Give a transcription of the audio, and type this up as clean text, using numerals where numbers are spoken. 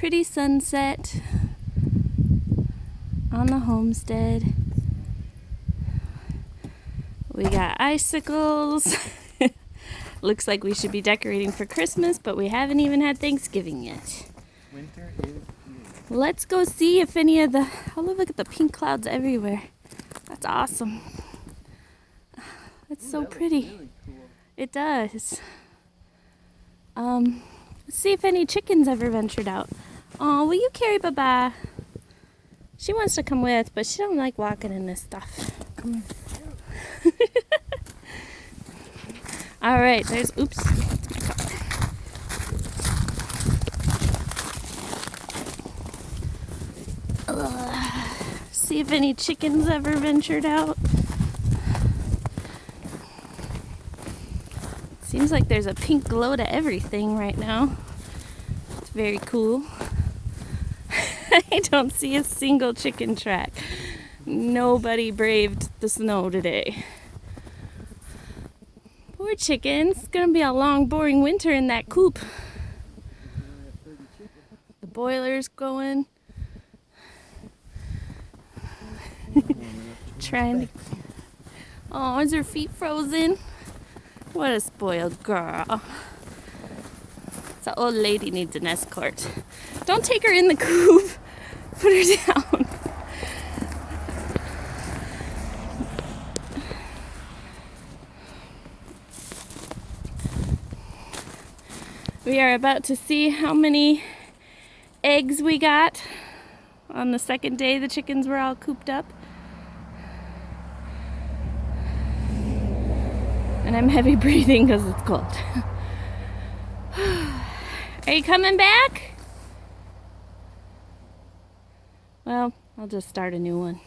pretty sunset on the homestead. We got icicles. Looks like we should be decorating for Christmas, but we haven't even had Thanksgiving yet. Winter is here. Let's go see if any of the... Oh, look at the pink clouds everywhere. That's awesome. That's so pretty. Really cool. It does. Let's see if any chickens ever ventured out. Oh, will you carry Baba? She wants to come with, but she don't like walking in this stuff. Come here. All right, there's... Oops. See if any chickens ever ventured out. Seems like there's a pink glow to everything right now. It's very cool. I don't see a single chicken track. Nobody braved the snow today. Poor chickens. It's gonna be a long, boring winter in that coop. The boiler's going. Trying to... Oh, is her feet frozen? What a spoiled girl. The old lady needs an escort. Don't take her in the coop. Put her down. We are about to see how many eggs we got on the second day the chickens were all cooped up. And I'm heavy breathing because it's cold. Are you coming back? Well, I'll just start a new one.